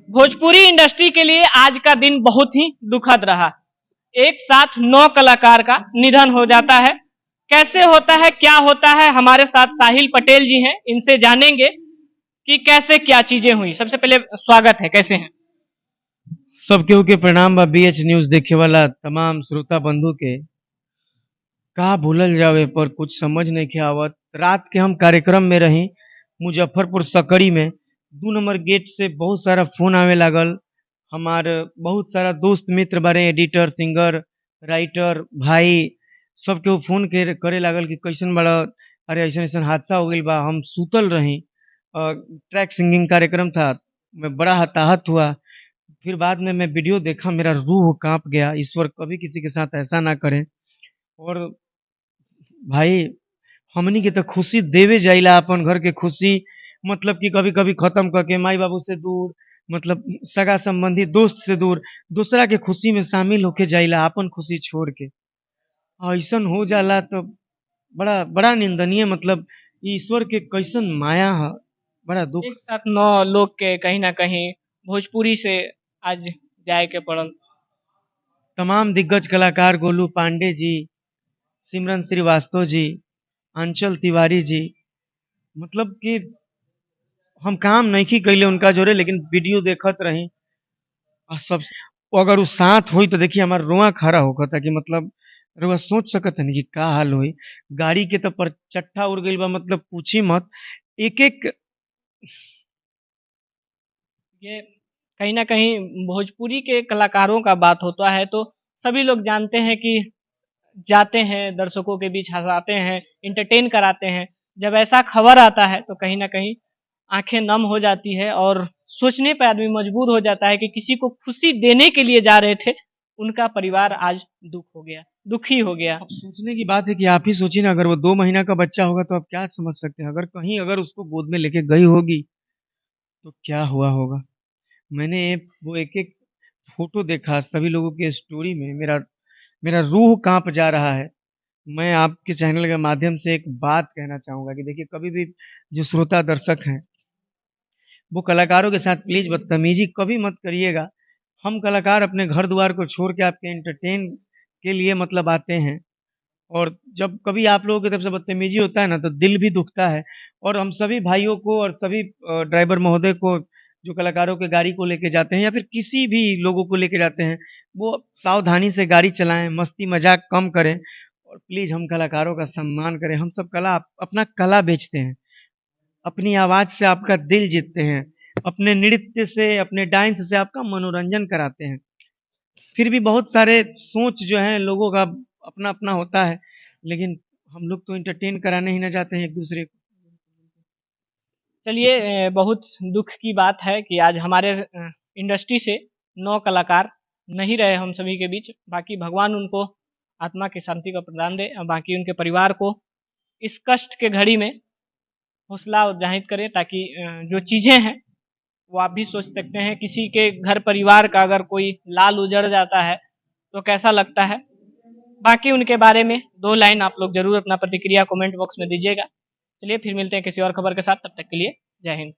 Bhojpuri industry के लिए आज का दिन बहुत ही दुखद रहा। एक साथ 9 कलाकार का निधन हो जाता है। कैसे होता है, क्या होता है, हमारे साथ साहिल पटेल जी हैं, इनसे जानेंगे कि कैसे क्या चीजें हुई। सबसे पहले स्वागत है, कैसे हैं? सब केहू के प्रणाम बा। बीएच न्यूज देखे वाला तमाम श्रोता बंधु के का भूलल जावे पर कुछ समझ नहीं के आवत। रात के हम कार्यक्रम में रही मुजफ्फरपुर सकरी में। 2 नंबर गेट से बहुत सारा फोन आवे लागल। हमार बहुत सारा दोस्त मित्र बारे, एडिटर, सिंगर, राइटर भाई, सब केहू फोन के करे लागल कि कैसन बड़ा, अरे ऐसा ऐसा हादसा हो गई बा। हम सुतल रही, ट्रैक सिंगिंग कार्यक्रम था, मैं बड़ा हताहत हुआ। फिर बाद में मैं वीडियो देखा, मेरा रूह कांप गया। ईश्वर कभी किसी के साथ ऐसा ना करे। और भाई, हमनी के तो खुशी देवे जाइला, अपन घर के खुशी मतलब कि कभी कभी खत्म करके माई बाबू से दूर, मतलब सगा संबंधी दोस्त से दूर, दूसरा के खुशी में शामिल होके जाइला अपन खुशी छोड़ के। ऐसन हो जाला तो बड़ा बड़ा निंदनीय, मतलब ईश्वर के कैसन माया है, बड़ा दुख। एक साथ 9 लोग के कहीं ना कहीं भोजपुरी से आज जाए के पड़ल। तमाम दिग्गज कलाकार, गोलू पांडे जी, सिमरन श्रीवास्तव जी, अंचल तिवारी जी, मतलब कि हम काम नहीं कैले उनका जोरे, लेकिन वीडियो देखत रही। और सब अगर वो साथ हुई तो देखिए हमारा रोआ खड़ा होगा था कि मतलब रुआ सोच सकत है कि का हाल हुई। गाड़ी के तो पर चट्टा उड़ गई बा, मतलब पूछी मत। एक एक ये कहीं ना कहीं भोजपुरी के कलाकारों का बात होता है तो सभी लोग जानते हैं कि जाते हैं, दर्शकों के बीच हंसाते हैं, इंटरटेन कराते हैं। जब ऐसा खबर आता है तो कहीं ना कहीं आंखें नम हो जाती है और सोचने पर आदमी मजबूर हो जाता है कि किसी को खुशी देने के लिए जा रहे थे, उनका परिवार आज दुखी हो गया। अब सोचने की बात है कि आप ही सोचिए ना, अगर वो 2 महीना का बच्चा होगा तो आप क्या समझ सकते हैं। अगर कहीं अगर उसको गोद में लेके गई होगी तो क्या हुआ होगा। मैंने वो एक एक फोटो देखा सभी लोगों के स्टोरी में, मेरा मेरा रूह कांप जा रहा है। मैं आपके चैनल के माध्यम से एक बात कहना चाहूंगा कि देखिए, कभी भी जो श्रोता दर्शक हैं वो कलाकारों के साथ प्लीज बदतमीजी कभी मत करिएगा। हम कलाकार अपने घर द्वार को छोड़ के आपके एंटरटेन के लिए मतलब आते हैं, और जब कभी आप लोगों की तरफ से बदतमीजी होता है ना तो दिल भी दुखता है। और हम सभी भाइयों को और सभी ड्राइवर महोदय को जो कलाकारों के गाड़ी को लेके जाते हैं या फिर किसी भी लोगों को लेके जाते हैं, वो सावधानी से गाड़ी चलाएं, मस्ती मजाक कम करें, और प्लीज हम कलाकारों का सम्मान करें। हम सब कला, अपना कला बेचते हैं, अपनी आवाज से आपका दिल जीतते हैं, अपने नृत्य से, अपने डांस से आपका मनोरंजन कराते हैं। फिर भी बहुत सारे सोच जो है लोगों का अपना अपना होता है, लेकिन हम लोग तो एंटरटेन कराने ही ना जाते हैं एक दूसरे को। चलिए, बहुत दुख की बात है कि आज हमारे इंडस्ट्री से 9 कलाकार नहीं रहे हम सभी के बीच। बाकी भगवान उनको आत्मा की शांति का प्रदान दे, बाकी उनके परिवार को इस कष्ट के घड़ी में हौसला जाहिर करे, ताकि जो चीज़ें हैं वो आप भी सोच सकते हैं। किसी के घर परिवार का अगर कोई लाल उजड़ जाता है तो कैसा लगता है। बाकी उनके बारे में 2 लाइन आप लोग जरूर अपना प्रतिक्रिया कमेंट बॉक्स में दीजिएगा। चलिए फिर मिलते हैं किसी और खबर के साथ, तब तक के लिए जय हिंद।